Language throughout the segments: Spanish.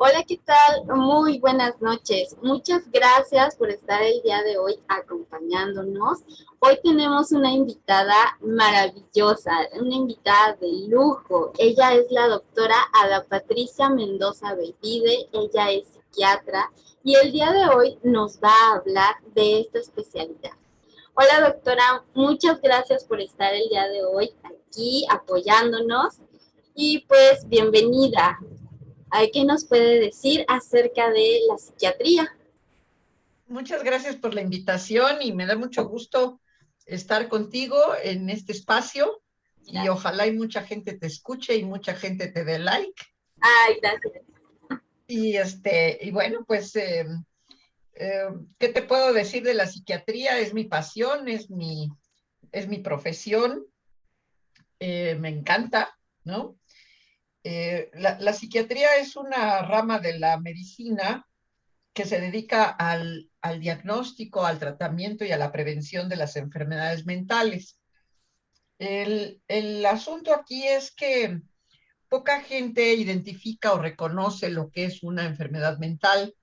Hola, ¿qué tal? Muy buenas noches. Muchas gracias por estar el día de hoy acompañándonos. Hoy tenemos una invitada maravillosa, una invitada de lujo. Ella es la doctora Ada Patricia Mendoza Belvide. Ella es psiquiatra y el día de hoy nos va a hablar de esta especialidad. Hola, doctora, muchas gracias por estar el día de hoy aquí apoyándonos y pues bienvenida. ¿Qué nos puede decir acerca de la psiquiatría? Muchas gracias por la invitación y me da mucho gusto estar contigo en este espacio y ojalá y mucha gente te escuche y mucha gente te dé like. Ay, gracias. Y bueno, pues, ¿qué te puedo decir de la psiquiatría? Es mi pasión, es mi profesión, me encanta, ¿no? La psiquiatría es una rama de la medicina que se dedica al diagnóstico, al tratamiento y a la prevención de las enfermedades mentales. El asunto aquí es que poca gente identifica o reconoce lo que es una enfermedad mental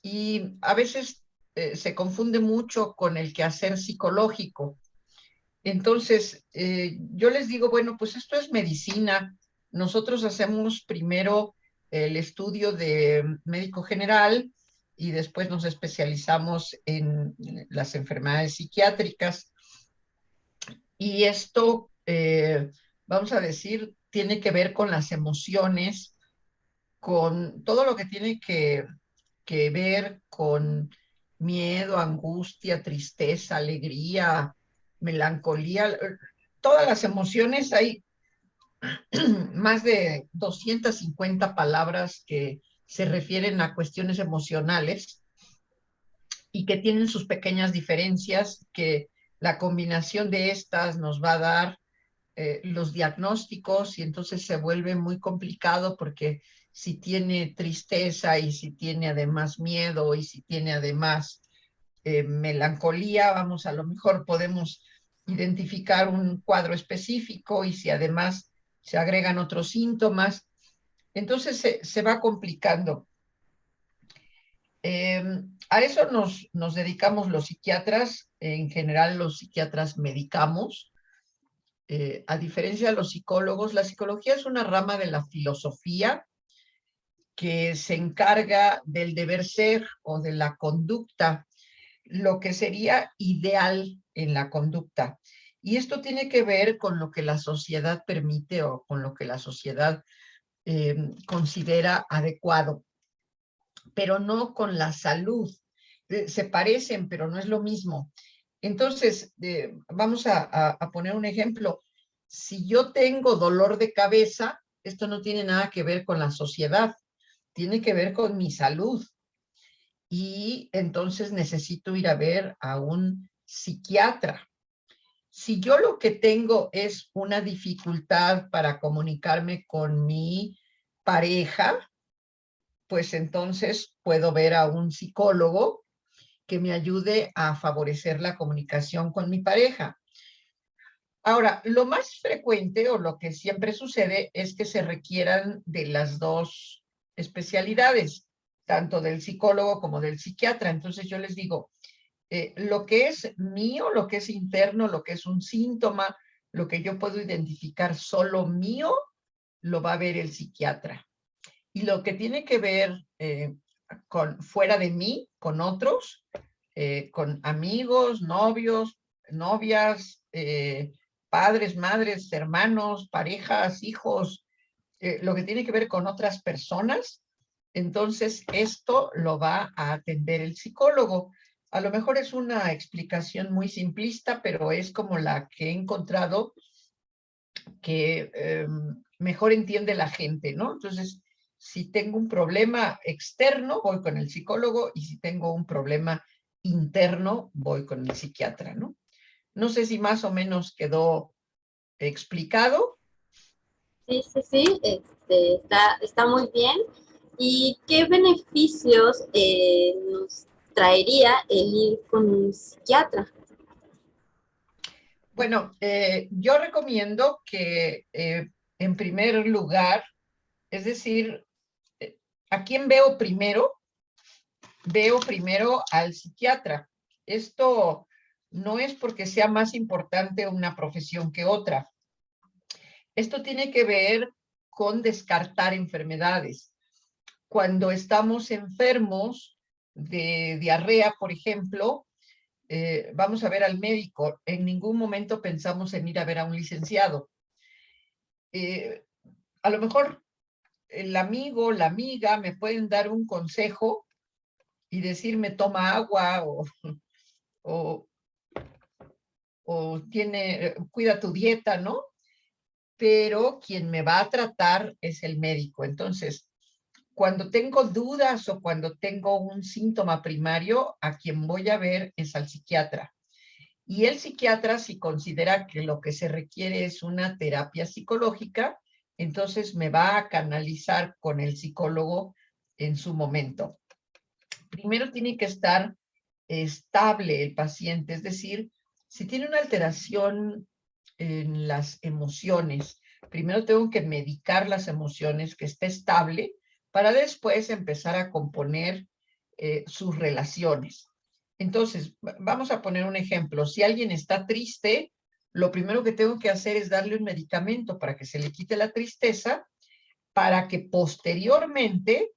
y a veces se confunde mucho con el quehacer psicológico. Entonces, yo les digo, bueno, pues esto es medicina. Nosotros hacemos primero el estudio de médico general y después nos especializamos en las enfermedades psiquiátricas. Y esto, vamos a decir, tiene que ver con las emociones, con todo lo que tiene que ver con miedo, angustia, tristeza, alegría, melancolía, todas las emociones. Hay más de 250 palabras que se refieren a cuestiones emocionales y que tienen sus pequeñas diferencias, que la combinación de estas nos va a dar los diagnósticos y entonces se vuelve muy complicado porque si tiene tristeza y si tiene además miedo y si tiene además melancolía, vamos, a lo mejor podemos identificar un cuadro específico y si además se agregan otros síntomas, entonces se va complicando. Eh, a eso nos dedicamos los psiquiatras, en general los psiquiatras medicamos. A diferencia de los psicólogos, la psicología es una rama de la filosofía que se encarga del deber ser o de la conducta, lo que sería ideal en la conducta. Y esto tiene que ver con lo que la sociedad permite o con lo que la sociedad considera adecuado, pero no con la salud. Se parecen, pero no es lo mismo. Entonces, vamos a poner un ejemplo. Si yo tengo dolor de cabeza, esto no tiene nada que ver con la sociedad, tiene que ver con mi salud. Y entonces necesito ir a ver a un psiquiatra. Si yo lo que tengo es una dificultad para comunicarme con mi pareja, pues entonces puedo ver a un psicólogo que me ayude a favorecer la comunicación con mi pareja. Ahora, lo más frecuente o lo que siempre sucede es que se requieran de las dos especialidades, tanto del psicólogo como del psiquiatra. Entonces yo les digo, lo que es mío, lo que es interno, lo que es un síntoma, lo que yo puedo identificar solo mío, lo va a ver el psiquiatra. Y lo que tiene que ver con fuera de mí, con otros, con amigos, novios, novias, padres, madres, hermanos, parejas, hijos, lo que tiene que ver con otras personas, entonces esto lo va a atender el psicólogo. A lo mejor es una explicación muy simplista, pero es como la que he encontrado que mejor entiende la gente, ¿no? Entonces, si tengo un problema externo, voy con el psicólogo, y si tengo un problema interno, voy con el psiquiatra, ¿no? No sé si más o menos quedó explicado. Sí, sí, sí, está muy bien. ¿Y qué beneficios nos traería el ir con un psiquiatra? Bueno, yo recomiendo que en primer lugar, es decir, ¿A quién veo primero? Veo primero al psiquiatra. Esto no es porque sea más importante una profesión que otra. Esto tiene que ver con descartar enfermedades. Cuando estamos enfermos de diarrea, por ejemplo, vamos a ver al médico. En ningún momento pensamos en ir a ver a un licenciado. A lo mejor el amigo, la amiga me pueden dar un consejo y decirme toma agua o, cuida tu dieta, ¿no? Pero quien me va a tratar es el médico. Entonces, cuando tengo dudas o cuando tengo un síntoma primario, a quien voy a ver es al psiquiatra. Y el psiquiatra, si considera que lo que se requiere es una terapia psicológica, entonces me va a canalizar con el psicólogo en su momento. Primero tiene que estar estable el paciente, es decir, si tiene una alteración en las emociones, primero tengo que medicar las emociones, que esté estable, para después empezar a componer sus relaciones. Entonces, vamos a poner un ejemplo. Si alguien está triste, lo primero que tengo que hacer es darle un medicamento para que se le quite la tristeza, para que posteriormente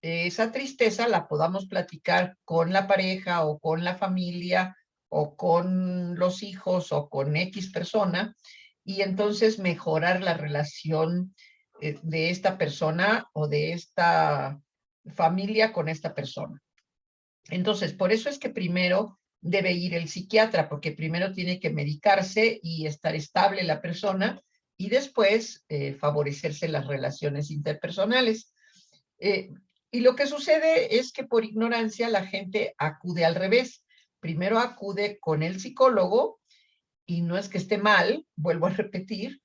esa tristeza la podamos platicar con la pareja o con la familia o con los hijos o con X persona y entonces mejorar la relación de esta persona o de esta familia con esta persona. Entonces, por eso es que primero debe ir el psiquiatra, porque primero tiene que medicarse y estar estable la persona y después favorecerse las relaciones interpersonales. Y lo que sucede es que por ignorancia la gente acude al revés. Primero acude con el psicólogo y no es que esté mal, vuelvo a repetir,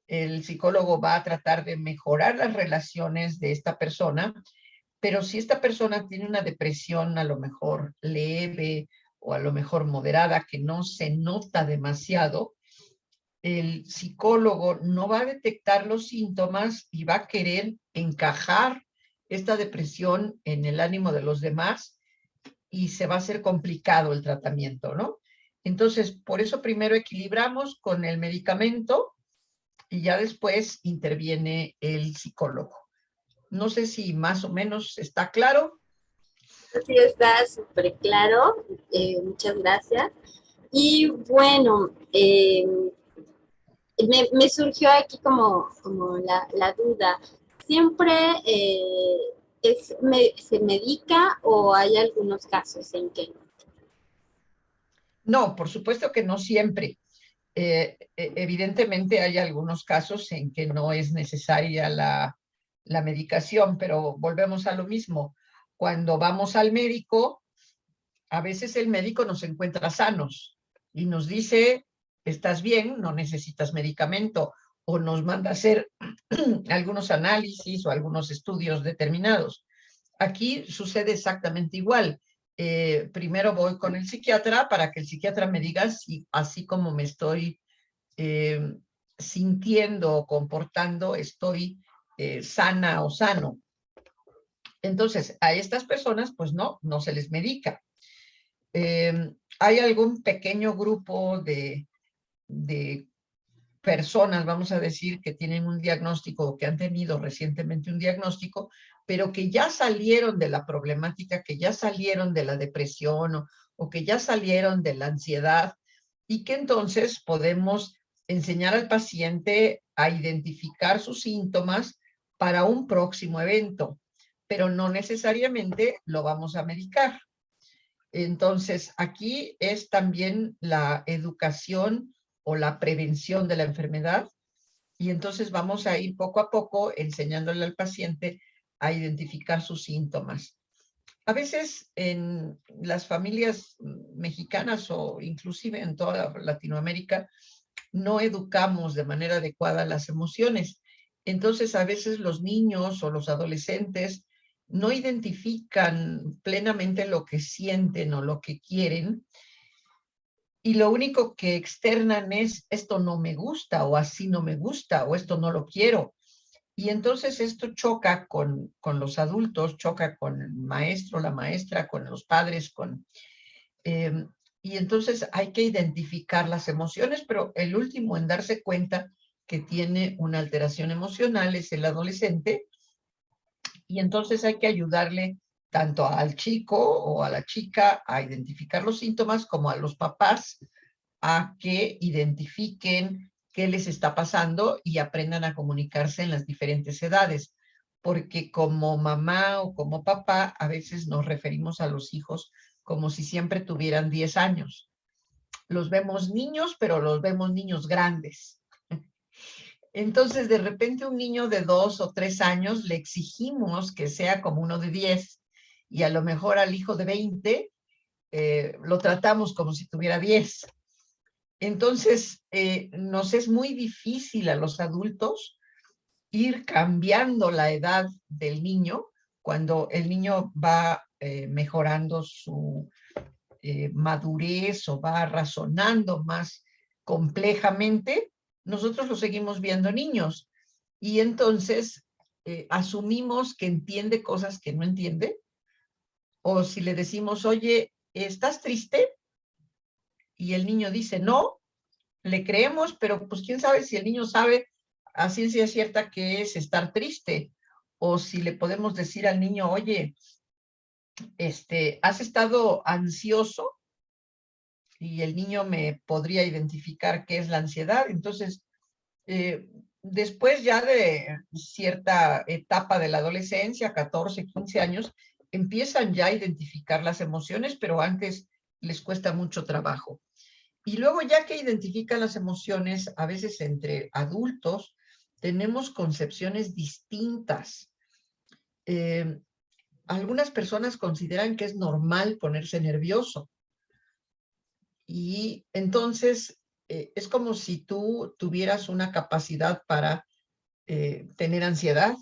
el psicólogo va a tratar de mejorar las relaciones de esta persona, pero si esta persona tiene una depresión a lo mejor leve o a lo mejor moderada, que no se nota demasiado, el psicólogo no va a detectar los síntomas y va a querer encajar esta depresión en el ánimo de los demás y se va a hacer complicado el tratamiento, ¿no? Entonces, por eso primero equilibramos con el medicamento y ya después interviene el psicólogo. No sé si más o menos está claro. Sí, está súper claro. Muchas gracias. Y bueno, me surgió aquí como la duda. ¿Siempre se medica o hay algunos casos en que no? No, por supuesto que no siempre. Evidentemente hay algunos casos en que no es necesaria la medicación, pero volvemos a lo mismo. Cuando vamos al médico, a veces el médico nos encuentra sanos y nos dice, estás bien, no necesitas medicamento, o nos manda a hacer algunos análisis o algunos estudios determinados. Aquí sucede exactamente igual. Primero voy con el psiquiatra para que el psiquiatra me diga si así como me estoy eh, sintiendo o comportando, estoy sana o sano. Entonces, a estas personas, pues no se les medica. Hay algún pequeño grupo de personas, vamos a decir, que tienen un diagnóstico o que han tenido recientemente un diagnóstico, pero que ya salieron de la problemática, que ya salieron de la depresión o que ya salieron de la ansiedad y que entonces podemos enseñar al paciente a identificar sus síntomas para un próximo evento, pero no necesariamente lo vamos a medicar. Entonces, aquí es también la educación o la prevención de la enfermedad y entonces vamos a ir poco a poco enseñándole al paciente a identificar sus síntomas. A veces en las familias mexicanas o inclusive en toda Latinoamérica no educamos de manera adecuada las emociones. Entonces a veces los niños o los adolescentes no identifican plenamente lo que sienten o lo que quieren y lo único que externan es esto no me gusta o así no me gusta o esto no lo quiero. Y entonces esto choca con los adultos, choca con el maestro, la maestra, con los padres, eh, y entonces hay que identificar las emociones, pero el último en darse cuenta que tiene una alteración emocional es el adolescente, y entonces hay que ayudarle tanto al chico o a la chica a identificar los síntomas como a los papás a que identifiquen qué les está pasando y aprendan a comunicarse en las diferentes edades. Porque como mamá o como papá, a veces nos referimos a los hijos como si siempre tuvieran 10 años. Los vemos niños, pero los vemos niños grandes. Entonces, de repente, un niño de 2 o 3 años le exigimos que sea como uno de 10, y a lo mejor al hijo de 20 lo tratamos como si tuviera 10. Entonces, nos es muy difícil a los adultos ir cambiando la edad del niño cuando el niño va mejorando su madurez o va razonando más complejamente. Nosotros lo seguimos viendo niños y entonces asumimos que entiende cosas que no entiende, o si le decimos, oye, ¿estás triste? Y el niño dice, no, le creemos, pero pues quién sabe si el niño sabe a ciencia cierta qué es estar triste, o si le podemos decir al niño, oye, ¿has estado ansioso? Y el niño me podría identificar qué es la ansiedad. Entonces, después ya de cierta etapa de la adolescencia, 14, 15 años, empiezan ya a identificar las emociones, pero antes les cuesta mucho trabajo. Y luego, ya que identifican las emociones, a veces entre adultos tenemos concepciones distintas. Eh, Algunas personas consideran que es normal ponerse nervioso, y entonces es como si tú tuvieras una capacidad para tener ansiedad,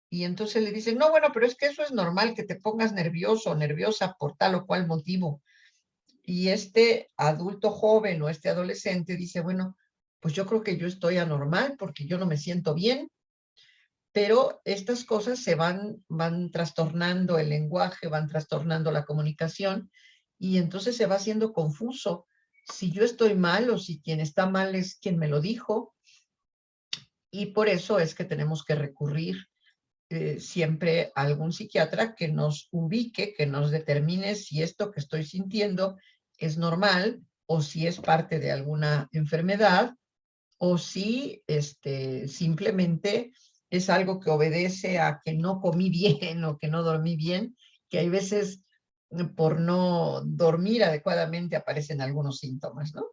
y entonces le dicen, no, bueno, pero es que eso es normal, que te pongas nervioso o nerviosa por tal o cual motivo. Y este adulto joven o este adolescente dice, bueno, pues yo creo que yo estoy anormal porque yo no me siento bien, pero estas cosas van trastornando el lenguaje, van trastornando la comunicación, y entonces se va haciendo confuso si yo estoy mal o si quien está mal es quien me lo dijo. Y por eso es que tenemos que recurrir siempre a algún psiquiatra que nos ubique, que nos determine si esto que estoy sintiendo es normal o si es parte de alguna enfermedad, o si simplemente es algo que obedece a que no comí bien o que no dormí bien, que hay veces por no dormir adecuadamente aparecen algunos síntomas, ¿no?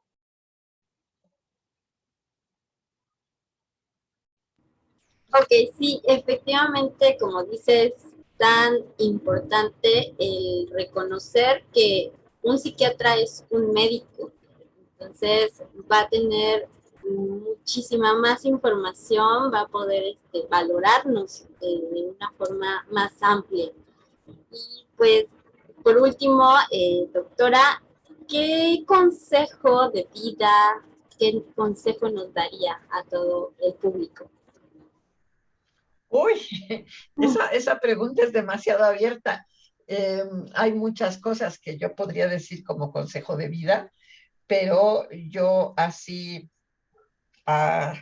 Ok, sí, efectivamente, como dices, tan importante el reconocer que un psiquiatra es un médico, entonces va a tener muchísima más información, va a poder valorarnos de una forma más amplia. Y pues, por último, doctora, ¿qué consejo de vida, qué consejo nos daría a todo el público? Uy, esa pregunta es demasiado abierta. Hay muchas cosas que yo podría decir como consejo de vida, pero yo así, ah,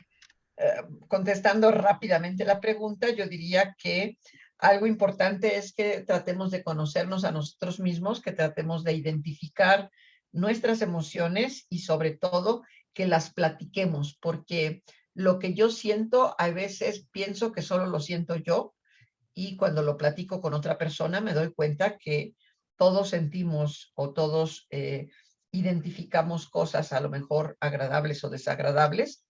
contestando rápidamente la pregunta, yo diría que algo importante es que tratemos de conocernos a nosotros mismos, que tratemos de identificar nuestras emociones y sobre todo que las platiquemos, porque lo que yo siento, a veces pienso que solo lo siento yo, y cuando lo platico con otra persona me doy cuenta que todos sentimos o todos identificamos cosas a lo mejor agradables o desagradables,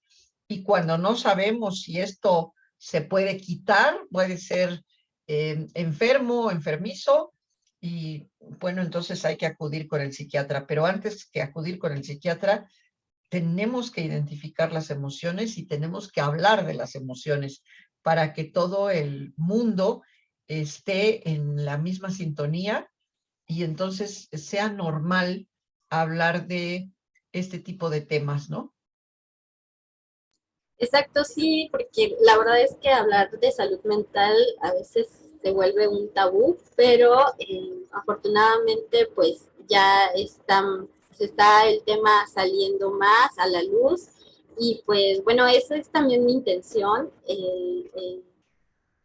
y cuando no sabemos si esto se puede quitar, puede ser enfermo o enfermizo, y bueno, entonces hay que acudir con el psiquiatra. Pero antes que acudir con el psiquiatra, tenemos que identificar las emociones y tenemos que hablar de las emociones para que todo el mundo esté en la misma sintonía, y entonces sea normal hablar de este tipo de temas, ¿no? Exacto, sí, porque la verdad es que hablar de salud mental a veces se vuelve un tabú, pero afortunadamente pues ya está el tema saliendo más a la luz y pues bueno, esa es también mi intención, el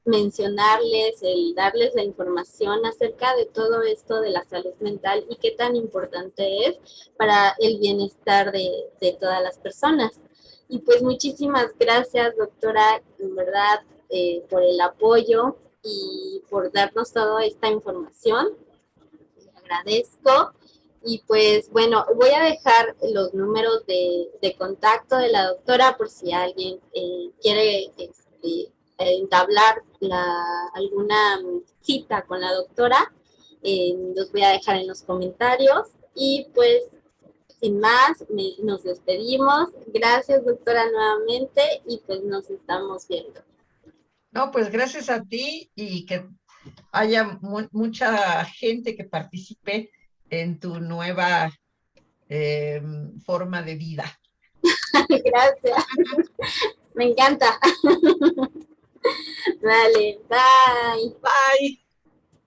mencionarles, el darles la información acerca de todo esto de la salud mental y qué tan importante es para el bienestar de todas las personas. Y pues muchísimas gracias, doctora, en verdad, por el apoyo y por darnos toda esta información. Le agradezco. Y pues bueno, voy a dejar los números de contacto de la doctora por si alguien quiere entablar alguna cita con la doctora. Los voy a dejar en los comentarios. Y pues sin más, nos despedimos. Gracias, doctora, nuevamente y pues nos estamos viendo. No, pues gracias a ti y que haya mucha gente que participe en tu nueva forma de vida. Gracias, me encanta. Vale, bye. Bye.